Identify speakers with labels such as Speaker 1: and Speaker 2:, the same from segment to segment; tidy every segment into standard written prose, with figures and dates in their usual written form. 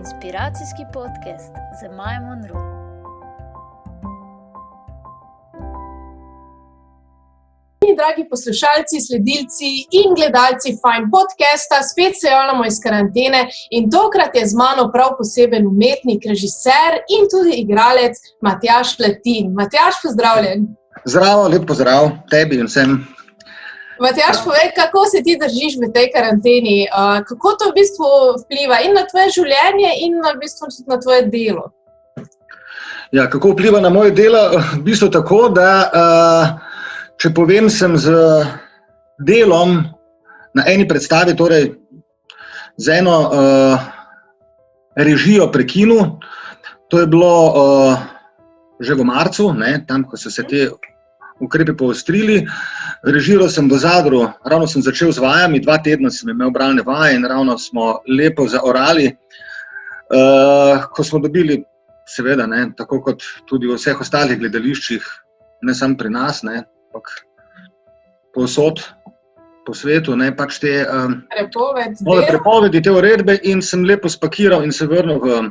Speaker 1: Inspiracijski podcast za Majo Monroe.
Speaker 2: Dragi poslušalci, sledilci in gledalci Fine podcasta, spet se javljamo iz karantene in tokrat je z mano prav poseben umetnik, režiser in tudi igralec Matjaž Latin. Matjaž, pozdravljen.
Speaker 3: Zdravo, lep pozdrav tebi in vsem.
Speaker 2: Matjaž, povej, kako se ti držiš v tej karanteni? Kako to v bistvu vpliva in na tvoje življenje in v bistvu tudi na tvoje delo?
Speaker 3: Ja, kako vpliva na moje delo? V bistvu tako, da če povem, sem z delom na eni predstavi, torej z eno režijo prekinil. To je bilo že v marcu, tam, ko so se te ukrepi poostrili. Režiral sem v Zadru, ravno sem začel z vajami, 2 tedna sem imel bralne vaje in ravno smo lepo zaorali. Ko smo dobili, seveda, tako kot tudi v vseh ostalih gledališčih, ne samo pri nas, ampak povsod po svetu, pač te nove prepovedi, te uredbe, in sem lepo spakiral in se vrnil v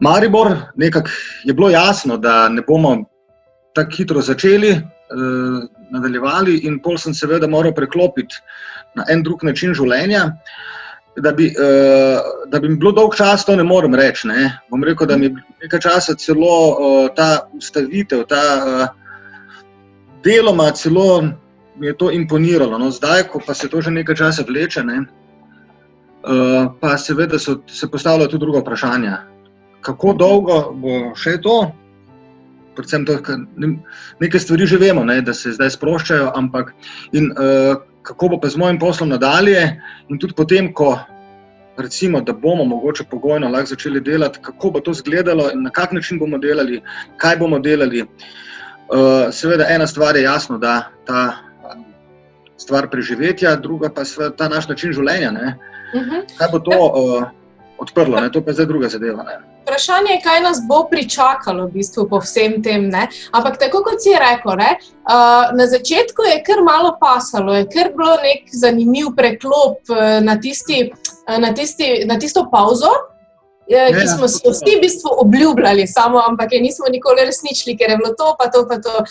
Speaker 3: Maribor. Nekako je bilo jasno, da ne bomo tako hitro začeli, nadaljevali, in pol sem seveda moral preklopiti na en drug način življenja. Da bi mi bilo dolg čas, to ne morem reči. Bom rekel, da mi je nekaj časa celo ta ustavitev, ta deloma celo mi je to imponiralo. Zdaj, ko pa se to že nekaj časa vleče, pa seveda se postavljajo tudi druga vprašanja. Kako dolgo bo še to? Predvsem to, nekaj stvari že vemo, da se zdaj sproščajo, ampak kako bo pa z mojim poslom nadalje in tudi potem, ko recimo, da bomo mogoče pogojno lahko začeli delati, kako bo to izgledalo in na kak način bomo delali, kaj bomo delali. Seveda ena stvar je jasno, da ta stvar preživetja, druga pa seveda ta naš način življenja. Kaj bo to odprlo, to pa je zdaj druga zadeva.
Speaker 2: Vprašanje je, kaj nas bo pričakalo v bistvu po vsem tem. Ampak tako kot si rekel, na začetku je kar malo pasalo, je kar bilo nek zanimiv preklop na tisto pavzo, ki smo si vsi v bistvu obljubljali samo, ampak je nismo nikoli resničili, ker je bilo to pa to pa to.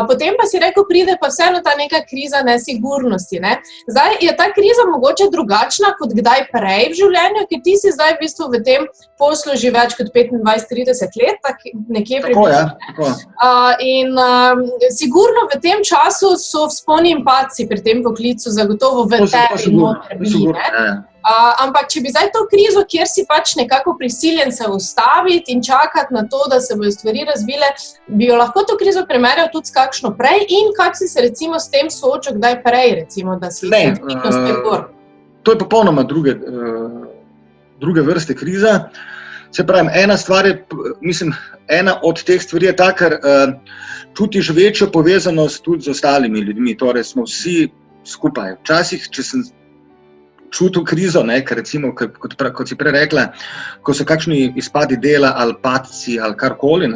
Speaker 2: Potem pa si rekel, pride pa vseeno ta neka kriza nesigurnosti. Zdaj je ta kriza mogoče drugačna kot kdaj prej v življenju, ker ti si zdaj v bistvu v tem poslu že več kot 25-30 let, nekje približno. In sigurno v tem času so vzponi in padci pri tem poklicu zagotovo v tebi noter bili. Ampak če bi zdaj to krizo, kjer si pač nekako prisiljen se ustaviti in čakati na to, da se bodo stvari razvile, bi jo lahko to krizo primerjal tudi s kakšno prej in kak si se recimo s tem soočil kdaj prej, recimo, da si hitno spet gor?
Speaker 3: To je popolnoma druge vrste kriza. Se pravim, ena stvar je, ena od teh stvari je ta, ker čutiš večjo povezanost tudi z ostalimi ljudmi, torej smo vsi skupaj. Včasih, če sem čutil krizo, ker recimo, kot si prej rekla, ko so kakšni izpadi dela ali padci ali karkoli,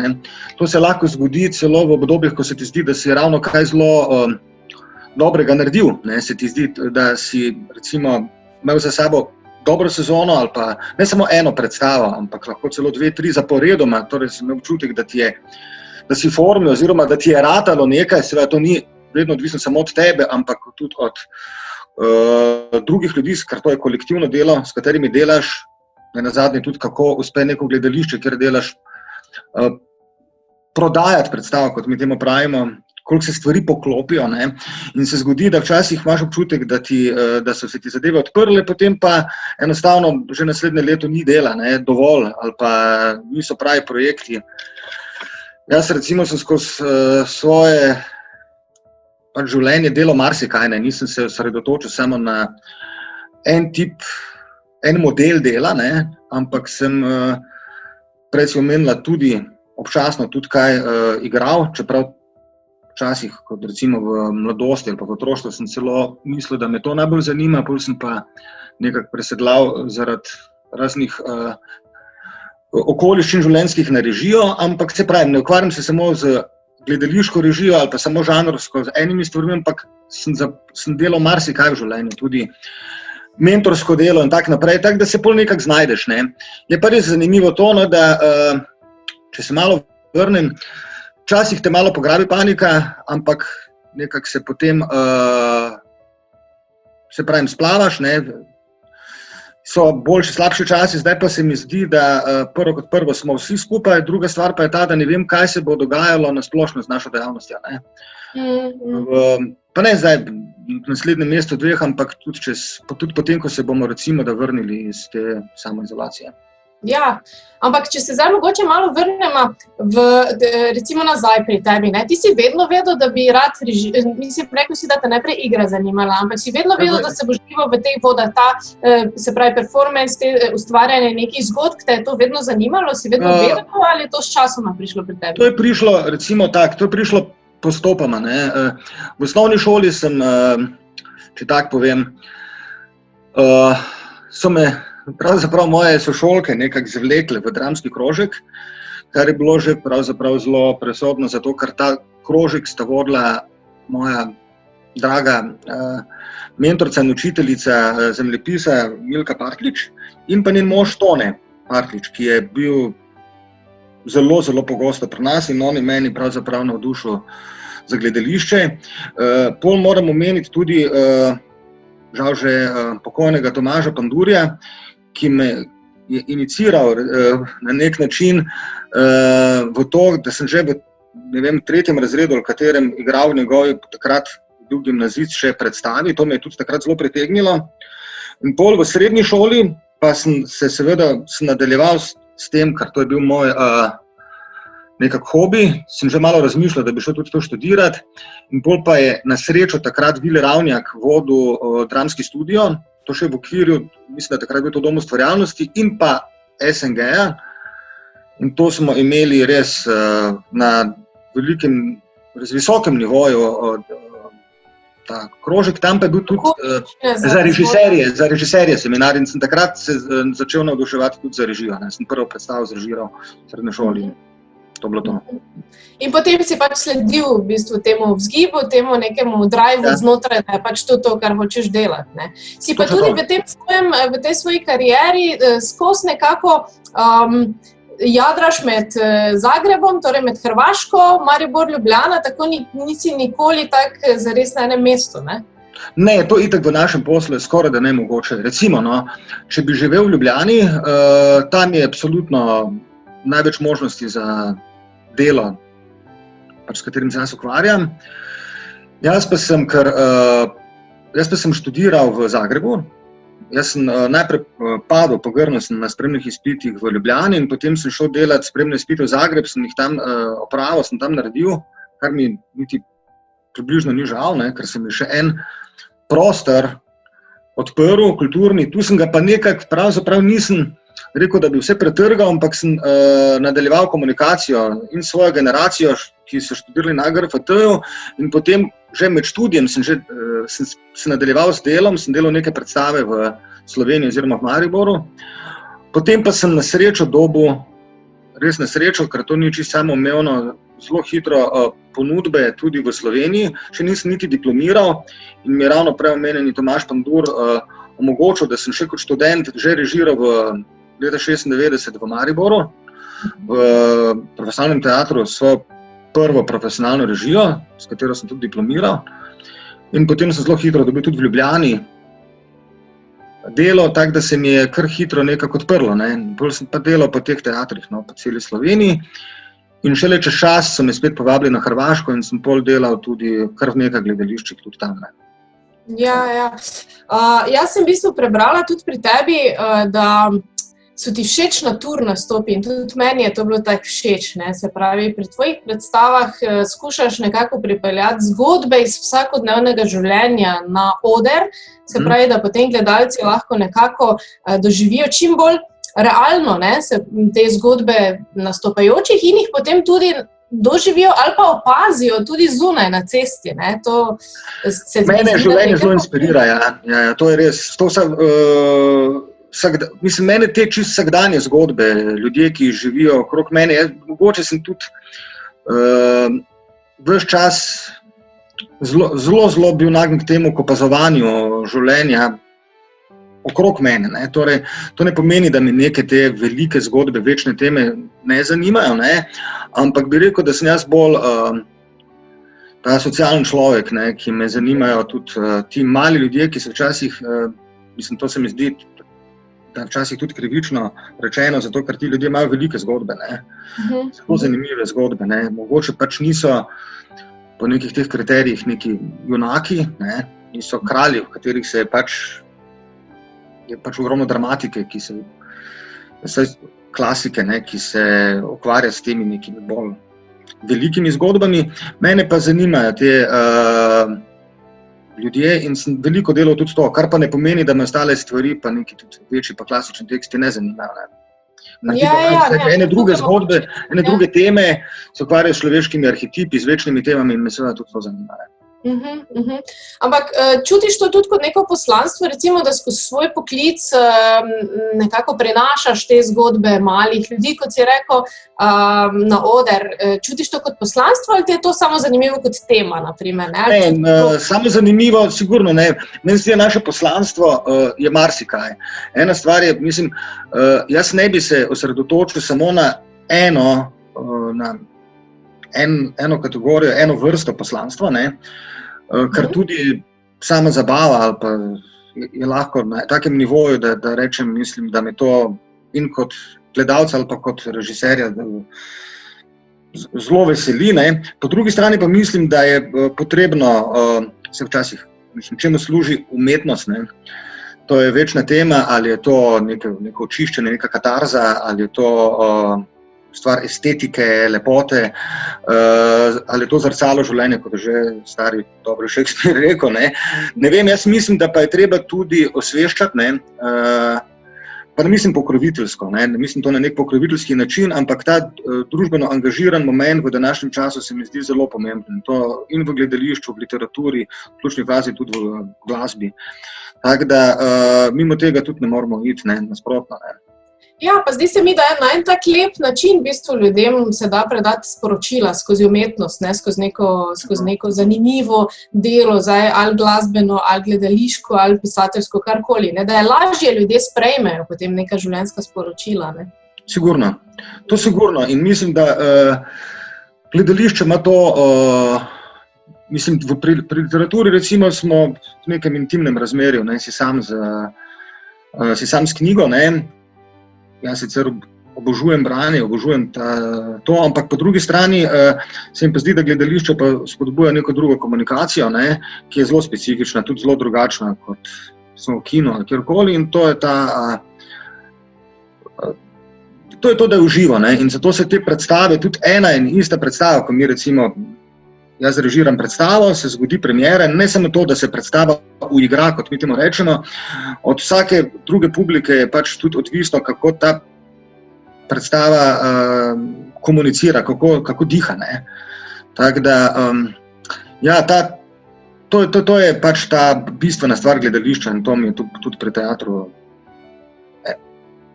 Speaker 3: to se lahko zgodi celo v obdobjih, ko se ti zdi, da si ravno kaj zelo dobrega naredil. Se ti zdi, da si recimo imel za sabo dobro sezono ali pa ne samo eno predstavo, ampak lahko celo 2-3 zaporedoma, torej si imel občutek, da si v formi oziroma da ti je ratalo nekaj, seveda to ni vedno odvisno samo od tebe, ampak tudi od drugih ljudi, ker to je kolektivno delo, s katerimi delaš, nazadnje tudi kako uspe neko gledališče, kjer delaš, prodajati predstavo, kot mi temu pravimo, koliko se stvari poklopijo, in se zgodi, da včasih imaš občutek, da so se ti zadeve odprle, potem pa enostavno že naslednje leto ni dela, dovolj, ali pa niso pravi projekti. Jaz recimo sem skozi svoje življenje delo marsikaj, nisem se osredotočil samo na en model dela, ampak sem, prej si omenila, tudi občasno tudi kaj igral, čeprav včasih, kot recimo v mladosti ali pa v otroštvu, sem celo mislil, da me to najbolj zanima, potem sem pa nekako presedlal zaradi raznih okoliščin življenjskih na režijo, ampak se pravim, ne ukvarjam se samo z gledališko režijo ali pa samo žanrsko z enimi stvarmi, ampak sem delal marsikaj v življenju, tudi mentorsko delo in tako naprej, tako da se pol nekako znajdeš. Ne. Je pa res zanimivo to, no, da če se malo vrnem, včasih te malo pograbi panika, ampak nekako se potem splavaš, ne. So boljši, slabši časi, zdaj pa se mi zdi, da prvo smo vsi skupaj, druga stvar pa je ta, da ne vem, kaj se bo dogajalo na splošno z našo dejavnostjo. Ne. Pa ne zdaj v naslednjem mesecu, 2, ampak tudi potem, ko se bomo recimo da vrnili iz te samoizolacije.
Speaker 2: Ja, ampak če se zdaj mogoče malo vrnemo recimo nazaj pri tebi, ne? Ti si vedno vedel, da bi rad mislim, rekel si, da te najprej igra zanimala, ampak si vedno vedel, da se boš živel v tej vodi, se pravi performance, ustvarjanje nekih zgodb, te je to vedno zanimalo, si vedno vedel, ali je to s časoma prišlo pri tebi?
Speaker 3: To je prišlo, recimo tako, to je prišlo postopoma, ne. V osnovni šoli sem, če tako povem, so me pravzaprav moje sošolke nekako zvlekle v dramski krožek, kar je bilo že pravzaprav zelo presodno, zato ker ta krožek sta vodila moja draga mentorca in učiteljica zemljepisa Milka Partlič in pa njen mož Tone Partlič, ki je bil zelo, zelo pogosto pri nas in on je meni pravzaprav navdušil za gledališče. Pol moram omeniti tudi žal že pokojnega Tomaža Pandurja, ki me je iniciral na nek način v to, da sem že v 3. razredu, v katerem igral v njegovi takrat bil gimnazist še predstavi, to me je tudi takrat zelo pritegnilo. In pol v srednji šoli pa sem nadaljeval s tem, kar to je bil moj nekak hobi, sem že malo razmišljal, da bi šel tudi to študirati. In pol pa je na srečo takrat Vili Ravnjak vodil dramski studio, to še v okviru, mislim, da takrat bil to Dom ustvarjalnosti in pa SNG-ja. In to smo imeli res na visokem nivoju ta krožek, tam pa je bil tudi za režiserje seminar in sem takrat se začel navduševati tudi za režijo. Sem prvo predstavo zrežiral v srednji šoli. To bilo to.
Speaker 2: In potem si pač sledil v bistvu temu vzgibu, temu nekemu drive znotraj, da je pač to, kar hočeš delati. Ne. Si pa tudi v tej svoji karieri skozi nekako jadraš med Zagrebom, torej med Hrvaško, Maribor, Ljubljana, tako nisi nikoli tak zares na enem mestu, ne?
Speaker 3: Ne, to itak v našem poslu je skoraj da nemogoče. Recimo, no, če bi živel v Ljubljani, tam je absolutno največ možnosti za delo, s katerim se jaz ukvarjam. Jaz pa sem študiral v Zagrebu. Jaz sem najprej padel, pogrnil sem na spremnih izpitih v Ljubljani in potem sem šel delati spremne izpite v Zagreb, sem jih tam opravil, sem tam naredil, kar mi niti približno ni žal, ne, ker sem mi še en prostor odprl, kulturni. Tu sem ga pa nekako pravzaprav nisem rekel, da bi vse pretrgal, ampak sem nadaljeval komunikacijo in svojo generacijo, ki so študirali na GRFT-ju, in potem že med študijem sem se nadaljeval s delom, sem delal neke predstave v Sloveniji oziroma v Mariboru. Potem pa sem na srečo dobil, res na srečo, ker to ni čisto samoumevno, zelo hitro ponudbe tudi v Sloveniji, še nisem niti diplomiral in mi je ravno prej omenjeni Tomaž Pandur omogočil, da sem še kot študent že režiral v leta 1996 v Mariboru, v profesionalnem teatru svojo prvo profesionalno režijo, s katero sem tudi diplomiral. In potem sem zelo hitro dobil tudi v Ljubljani delo, tako da se mi je kar hitro nekako odprlo. Ne. Bolj sem pa delal po teh teatrih, no, po celi Sloveniji. In šele čez čas so me spet povabili na Hrvaško in sem pol delal tudi kar v nekaj gledališčih tudi tam. Ne.
Speaker 2: Ja. Jaz sem v bistvu prebrala tudi pri tebi, da so ti všeč naturni nastopi in tudi meni je to bilo tako všeč. Ne? Se pravi, pri tvojih predstavah skušaš nekako pripeljati zgodbe iz vsakodnevnega življenja na oder, se pravi, da potem gledalci lahko nekako doživijo čim bolj realno, ne? Te zgodbe nastopajočih in jih potem tudi doživijo ali pa opazijo tudi zunaj na cesti. Ne?
Speaker 3: Mene življenje zelo inspirira, ja, to je res. Mene te čisto vsakdanje zgodbe, ljudje, ki živijo okrog mene, mogoče sem tudi ves čas zelo bil nagnjen k temu, k opazovanju življenja okrog mene. Ne. Torej, to ne pomeni, da me neke te velike zgodbe, večne teme ne zanimajo, ne. Ampak bi rekel, da sem jaz bolj ta socialen človek, ne, ki me zanimajo tudi ti mali ljudje, ki so včasih, mislim, to se mi zdi, da včasih tudi krivično rečeno, zato ker ti ljudje imajo velike zgodbe, ne. Zelo zanimive zgodbe, ne. Mogoče pač niso po nekih teh kriterijih neki junaki, ne, niso kralji, v katerih se je pač ogromno dramatike, ki se klasike, ne, ki se ukvarja s temi nekimi bolj velikimi zgodbami. Mene pa zanimajo te ljudje in sem veliko delal tudi to, kar pa ne pomeni, da me ostale stvari, pa neki tudi večji pa klasični teksti ne zanimajo. Ene druge zgodbe, ene druge teme se ukvarjajo s človeškimi arhetipi, z večnimi temami in me seveda tudi to zanimajo.
Speaker 2: Ampak čutiš to tudi kot neko poslanstvo, recimo, da skozi svoj poklic nekako prenašaš te zgodbe malih ljudi, kot si rekel, na oder. Čutiš to kot poslanstvo ali ti je to samo zanimivo kot tema, naprimer?
Speaker 3: Samo zanimivo, sigurno ne. Meni se naše poslanstvo je marsikaj. Ena stvar je, mislim, jaz ne bi se osredotočil samo na eno kategorijo, eno vrsto poslanstva, ne, kar tudi sama zabava ali pa je lahko na takem nivoju, da rečem, mislim, da me to in kot gledalca ali pa kot režiserja zelo veseli, ne. Po drugi strani pa mislim, da je potrebno se včasih, mislim, čemu služi umetnost, ne. To je večna tema, ali je to neko očiščenje, neka katarza, ali je to stvar estetike, lepote, ali je to zrcalo življenja, kot je že stari dobro Shakespeare rekel, ne. Ne vem, jaz mislim, da pa je treba tudi osveščati, ne, pa ne mislim pokroviteljsko, ne mislim to na nek pokroviteljski način, ampak ta družbeno angažiran moment v današnjem času se mi zdi zelo pomemben. To in v gledališču, v literaturi, v ključni fazi tudi v glasbi. Tako da mimo tega tudi ne moramo iti, ne, nasprotno, ne.
Speaker 2: Ja, pa zdi se mi, da je na en tak lep način v bistvu ljudem se da predati sporočila skozi umetnost, ne, skozi neko zanimivo delo, zdaj ali glasbeno, ali gledališko, ali pisateljsko, karkoli, ne, da je lažje ljudje sprejmejo potem neka življenjska sporočila, ne.
Speaker 3: Sigurno, to sigurno in mislim, da gledališče ima to, mislim, pri literaturi recimo smo v nekem intimnem razmerju, ne, si sam s knjigo, ne. Jaz sicer obožujem branje, obožujem to, ampak po drugi strani se mi pa zdi, da gledališče pa spodbuja neko drugo komunikacijo, ne, ki je zelo specifična, tudi zelo drugačna kot smo v kinu ali kjerkoli in to je to, da je uživo, ne, in zato se te predstave, tudi ena in ista predstava, ko mi recimo, jaz režiram predstavo, se zgodi premiera, ne samo to, da se predstava uigra, kot mi temu rečemo, od vsake druge publike je pač tudi odvisno, kako ta predstava komunicira, kako diha, ne. Tako da, ja, to je pač ta bistvena stvar gledališča in to mi je tudi pri teatru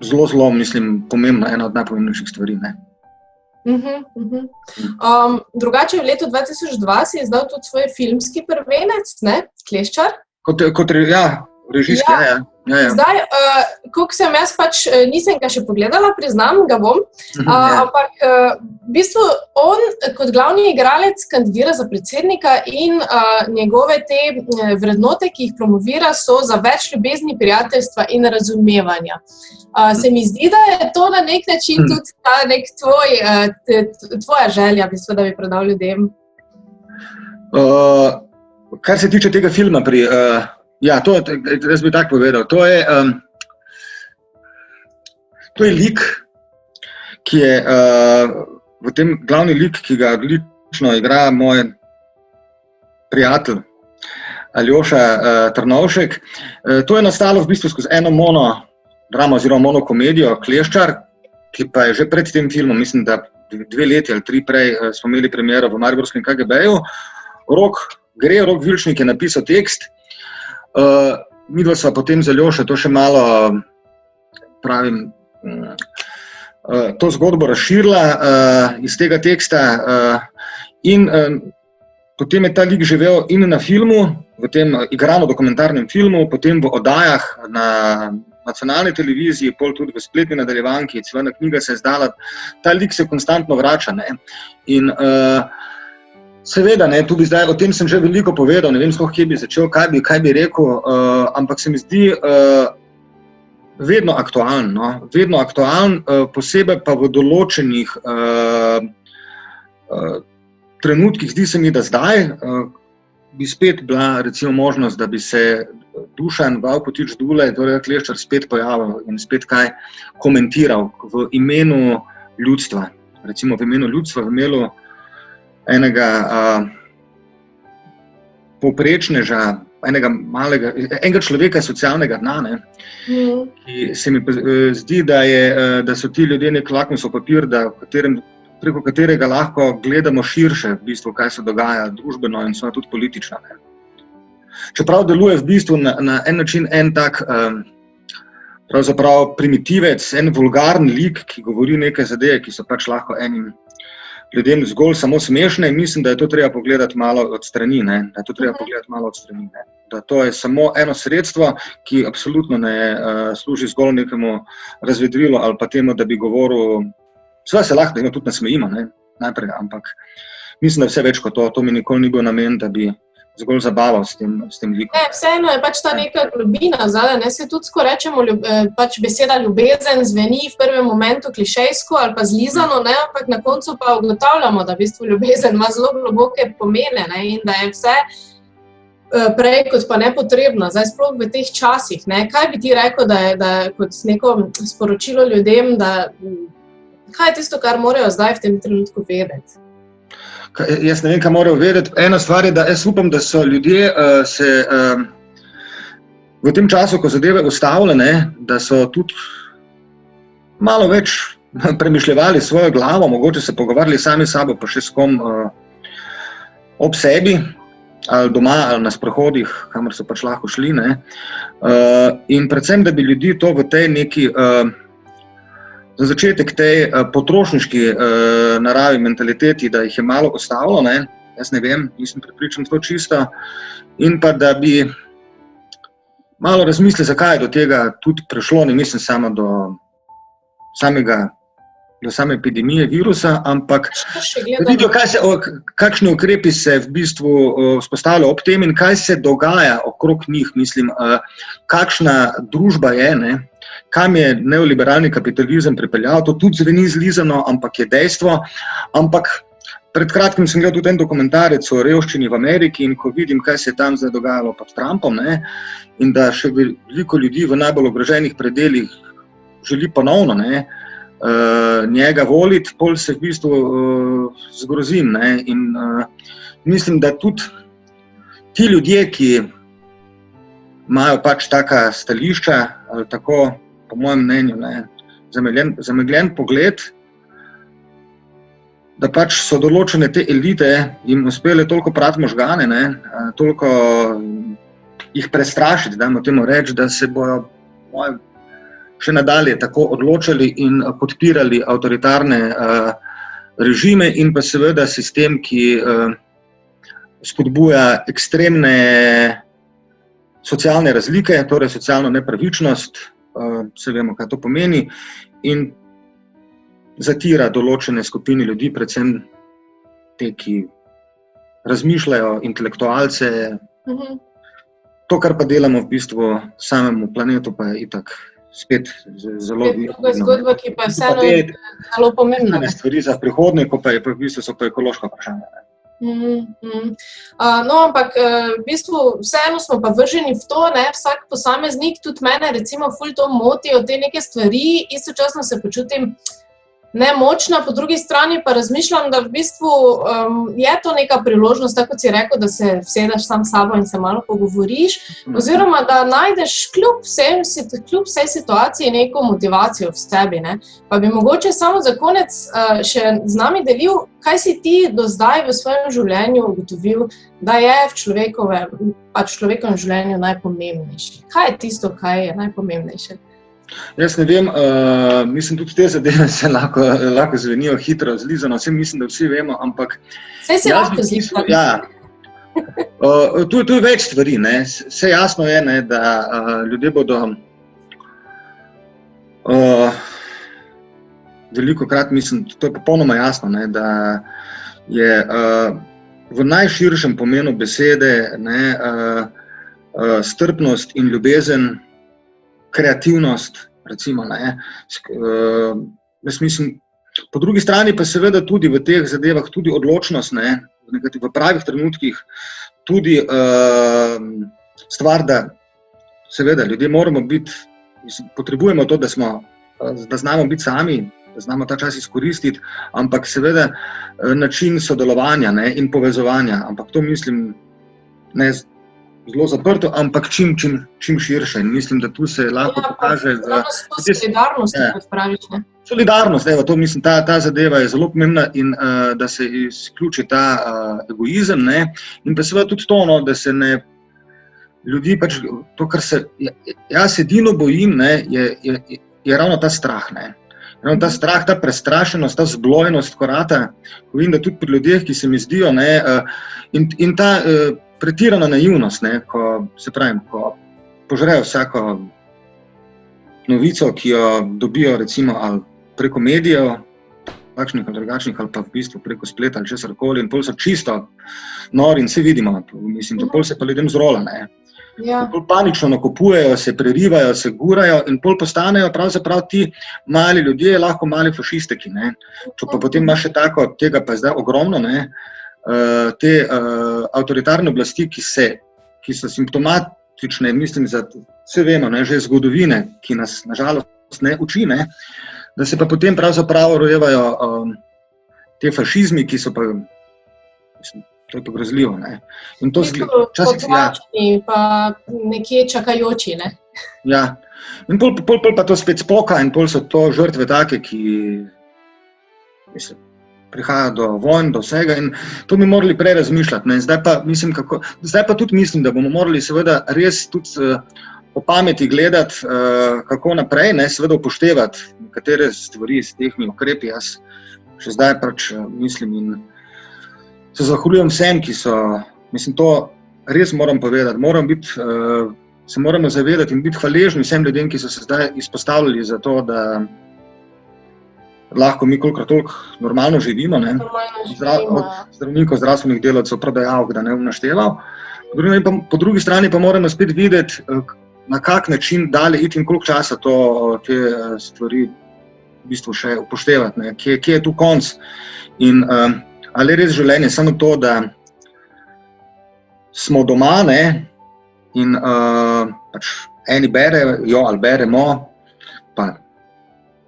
Speaker 3: zelo, mislim, pomembna, ena od najpomembnejših stvari, ne.
Speaker 2: Drugače v letu 2002 si izdal tudi svoj filmski prvenec, ne, Kleščar.
Speaker 3: Ja, režijski, ja.
Speaker 2: Zdaj, koliko sem jaz pač, nisem ga še pogledala, priznam, ga bom, ampak v bistvu on kot glavni igralec kandidira za predsednika in njegove te vrednote, ki jih promovira, so za več ljubezni, prijateljstva in razumevanja. Se mi zdi, da je to na nek način tudi ta nek tvoja želja, v bistvu, da bi predal ljudem?
Speaker 3: Kar se tiče tega filma ja, jaz bi tako povedal, to je lik, ki je v tem glavni lik, ki ga odlično igra moj prijatelj Aljoša Trnovšek. To je nastalo v bistvu skozi eno monodramo oziroma monokomedijo Kleščar, ki pa je že pred tem filmom, mislim, da 2 leti ali 3 prej smo imeli premiero v mariborskem KGB-ju. Rok Vilčnik je napisal tekst. Midva sva potem z Aljošo to še malo, pravim, to zgodbo razširila iz tega teksta in potem je ta lik živel in na filmu v tem igrano-dokumentarnem filmu, potem v oddajah na nacionalni televiziji, pol tudi v spletni nadaljevanki, Crvena knjiga se je zdala, ta lik se konstantno vrača. Ne? In seveda, ne, tudi zdaj, o tem sem že veliko povedal, ne vem sploh, kje bi začel, kaj bi rekel, ampak se mi zdi vedno aktualen, no? Vedno aktualen, posebej pa v določenih trenutkih, zdi se mi, da zdaj bi spet bila recimo možnost, da bi se Dušan Vavkotič Dule, torej Kleščar, spet pojavil in spet kaj komentiral v imenu ljudstva. Recimo v imenu ljudstva, v imenu enega povprečneža, enega človeka socialnega dna, ne, ki se mi zdi, da so ti ljudje nek lakmusov papir, preko katerega lahko gledamo širše, v bistvu, kaj se dogaja družbeno in seveda tudi politično. Ne. Čeprav deluje v bistvu na en način en tak pravzaprav primitivec, en vulgaren lik, ki govori neke zadeve, ki so pač lahko enim ljudem zgolj samo smešne, in mislim, da je to treba pogledati malo od strani, ne. Da to je samo eno sredstvo, ki absolutno ne služi zgolj nekemu razvedrilu ali pa temu, da bi govoril, seveda se lahko tudi nasmejimo, ne, najprej, ampak mislim, da vse več kot to mi nikoli ni bil namen, da bi zgolj zabaval s tem likom.
Speaker 2: Ne, vseeno je pač ta neka globina zadaj, ne, se tudi, ko rečemo, pač beseda ljubezen zveni v prvem momentu klišejsko ali pa zlizano, ne, ampak na koncu pa ugotavljamo, da v bistvu ljubezen ima zelo globoke pomene, ne, in da je vse prej kot pa nepotrebno, zdaj sploh v teh časih, ne. Kaj bi ti rekel, da je kot neko sporočilo ljudem, da kaj je tisto, kar morajo zdaj v tem trenutku vedeti?
Speaker 3: Jaz ne vem, kaj morajo vedeti. Ena stvar je, da jaz upam, da so ljudje se v tem času, ko zadeve ustavljene, da so tudi malo več premišljevali svojo glavo, mogoče se pogovarjali sami s sabo, pa še s kom ob sebi, ali doma, ali na sprehodih, kamor so pač lahko šli. Ne. In predvsem, da bi ljudi to v tej neki za začetek tej potrošniški naravi, mentaliteti, da jih je malo ostalo, ne, jaz ne vem, nisem prepričan to čisto, in pa da bi malo razmislili, zakaj je do tega tudi prišlo, ne mislim samo do same epidemije virusa, ampak vidijo, kakšni ukrepi se v bistvu vzpostavljajo ob tem in kaj se dogaja okrog njih, mislim, kakšna družba je, ne. Kam je neoliberalni kapitalizem pripeljal, to tudi zveni zlizano, ampak je dejstvo. Ampak pred kratkim sem gledal tudi en dokumentarec o revščini v Ameriki in ko vidim, kaj se je tam zdaj dogajalo pod Trumpom, ne, in da še veliko ljudi v najbolj ogroženih predelih želi ponovno, ne, njega voliti, pol se v bistvu zgrozim, ne, in mislim, da tudi ti ljudje, ki imajo pač taka stališča, ali tako, po mojem mnenju, ne, zamegljen pogled, da pač so določene te elite jim uspele toliko prati možgane, ne, toliko jih prestrašiti, dajmo temu reči, da se bojo še nadalje tako odločali in podpirali avtoritarne režime in pa seveda sistem, ki spodbuja ekstremne socialne razlike, torej socialno nepravičnost, vse vemo, kaj to pomeni, in zatira določene skupine ljudi, predvsem te, ki razmišljajo, intelektualce. To, kar pa delamo v bistvu samemu planetu, pa je itak spet zelo
Speaker 2: druga zgodba, ki pa je vseeno zelo pomembna.
Speaker 3: Stvari za prihodnje, ko pa je v bistvu so pa ekološka vprašanja.
Speaker 2: No, ampak v bistvu vseeno smo pa vrženi v to, ne, vsak posameznik, tudi mene recimo ful to motijo te neke stvari, istočasno se počutim nemočna, po drugi strani pa razmišljam, da v bistvu je to neka priložnost, tako kot si rekel, da se vsedeš sam s sabo in se malo pogovoriš, oziroma da najdeš kljub vsej situaciji neko motivacijo v sebi, ne. Pa bi mogoče samo za konec še z nami delil, kaj si ti do zdaj v svojem življenju ugotovil, da je v človekovem življenju najpomembnejše. Kaj je tisto, kaj je najpomembnejše?
Speaker 3: Jaz ne vem, mislim, tudi te zadeve se lahko zvenijo hitro, zlizano, vse mislim, da vsi vemo, ampak...
Speaker 2: Vse se lahko zlizano.
Speaker 3: Ja, Tu je več stvari. Ne. Vse jasno je, ne, da ljudje bodo velikokrat, mislim, to je popolnoma jasno, ne, da je v najširšem pomenu besede ne, strpnost in ljubezen, kreativnost, recimo. Ne. Jaz mislim, po drugi strani pa seveda tudi v teh zadevah tudi odločnost, ne, v pravih trenutkih, tudi stvar, da seveda ljudje moramo biti, potrebujemo to, da znamo biti sami, da znamo ta čas izkoristiti, ampak seveda način sodelovanja, ne, in povezovanja, ampak to mislim ne zelo zaprto, ampak čim širše. In mislim, da tu se lahko pokaže.
Speaker 2: Solidarnost, kot praviš, ne?
Speaker 3: Solidarnost, evo, to mislim, ta zadeva je zelo pomembna in da se izključi ta egoizem, ne, in pa seveda tudi to, no, da se ne ljudi pač, to, kar se jaz edino bojim, ne, je ravno ta strah, ne. Ravno ta strah, ta prestrašenost, ta zblojenost korata, ko vidim, da tudi pri ljudeh, ki se mi zdijo, ne, in ta pretirana naivnost, ne, ko požrejo vsako novico, ki jo dobijo recimo ali preko medijev, takšnih ali drugačnih, ali pa v bistvu preko spleta ali česarkoli, in pol so čisto nori in vse vidimo, mislim, da pol se pa ljudem zrola, ne.
Speaker 2: Ja.
Speaker 3: Pol panično nakupujejo, se prerivajo, se gurajo in pol postanejo pravzaprav ti mali ljudje, lahko mali fašisteki, ne. Če pa potem imaš še tako, tega pa je zdaj ogromno, ne, te avtoritarne oblasti, ki so simptomatične, mislim, za vse vemo, ne, že zgodovine, ki nas nažalost ne uči, ne, da se pa potem pravzaprav rojevajo te fašizmi, ki so pa, mislim, to je pa grozljivo, ne. In to
Speaker 2: potlačeni, pa nekje čakajoči, ne.
Speaker 3: Ja. In pol pa to spet spoka in pol so to žrtve take, ki, mislim, prihaja do vojn, do vsega in to bi morali prej razmišljati, ne. Zdaj pa tudi mislim, da bomo morali seveda res tudi po pameti gledati, kako naprej, ne, seveda upoštevati nekatere stvari s temi ukrepi. Jaz še zdaj pač mislim in se zahvaljujem vsem, ki so, mislim, to res moram povedati, se moramo zavedati in biti hvaležni vsem ljudem, ki so se zdaj izpostavljali za to, da lahko mi kolikrat toliko normalno živimo, ne, od zdravnikov, zdravstvenih delavcev, prodajalk, da ne bom našteval. Po drugi strani pa moramo spet videti, na kak način dalje iti in koliko časa te stvari v bistvu še upoštevati, ne, kje je tu konc. In ali je res življenje samo to, da smo doma, ne, in pač eni berejo ali beremo, pa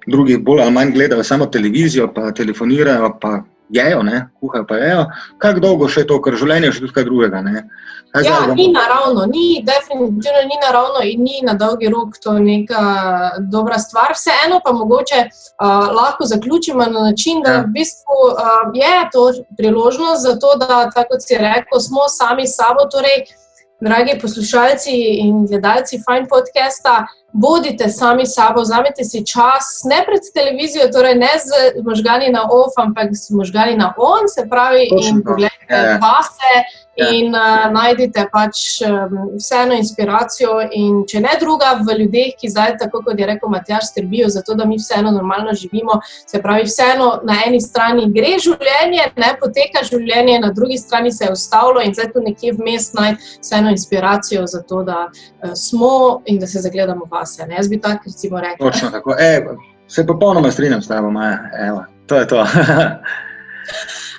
Speaker 3: drugi bolj ali manj gledajo samo televizijo, pa telefonirajo, pa jejo, ne, kuhajo pa jejo. Kako dolgo še to, ker življenje je še tudi kaj drugega, ne?
Speaker 2: Ja, ni naravno, definitivno ni naravno in ni na dolgi rok to neka dobra stvar. Vseeno pa mogoče lahko zaključimo na način, da v bistvu je to priložnost za to, da, tako kot si rekel, smo sami s sabo, torej, dragi poslušalci in gledalci Fajn podcasta, bodite sami s sabo, vzamete si čas, ne pred televizijo, torej ne z možgani na off, ampak z možgani na on, se pravi, in pogledajte vase in najdite pač vseeno inspiracijo in če ne druga v ljudeh, ki zdaj, tako kot je rekel Matjaž, skrbijo za to, da mi vseeno normalno živimo, se pravi, vseeno na eni strani gre življenje, ne poteka življenje, na drugi strani se je ustavilo in zdaj tu nekje vmes najti vseeno inspiracijo za to, da smo in da se zagledamo vase. Ne? Jaz bi tako recimo rekla.
Speaker 3: Točno tako. Se popolnoma strinjam s tabo, Maja. Evo, to je to.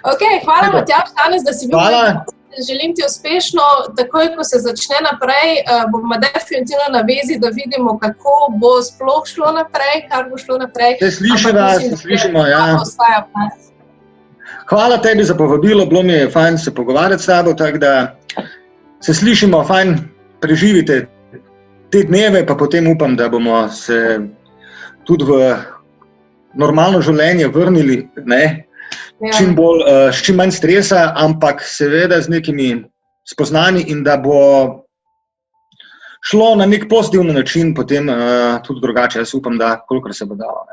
Speaker 2: Ok, hvala Matjaž danes, da si bil.
Speaker 3: Hvala.
Speaker 2: Želim ti uspešno, takoj, ko se začne naprej, bomo definitivno na vezi, da vidimo, kako bo sploh šlo naprej, kar bo šlo naprej.
Speaker 3: Se slišimo, ja. Hvala tebi za povabilo, bilo mi je fajn se pogovarjati s tabo, tako da se slišimo, fajn preživite te dneve, pa potem upam, da bomo se tudi v normalno življenje vrnili, ne? Ja. S čim manj stresa, ampak seveda z nekimi spoznanji in da bo šlo na nek pozitiven način potem tudi drugače. Jaz upam, da kolikor se bo dalo.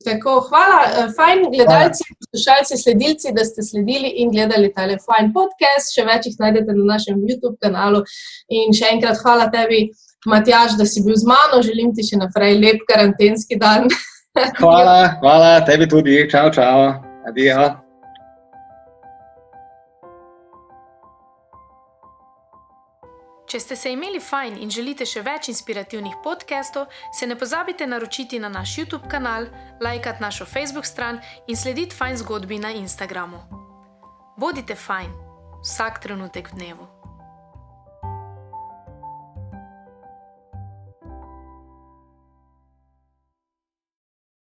Speaker 2: Tako, hvala, fajn gledalci, poslušalci, sledilci, da ste sledili in gledali tale fajn podcast. Še več jih najdete na našem YouTube kanalu. In še enkrat hvala tebi, Matjaž, da si bil z mano. Želim ti še naprej lep karantenski dan.
Speaker 3: Hvala, tebi tudi. Čau, adijo.
Speaker 1: Če ste se imeli fajn in želite še več inspirativnih podcastov, se ne pozabite naročiti na naš YouTube kanal, lajkati našo Facebook stran in slediti fajn zgodbi na Instagramu. Bodite fajn, vsak trenutek v dnevu.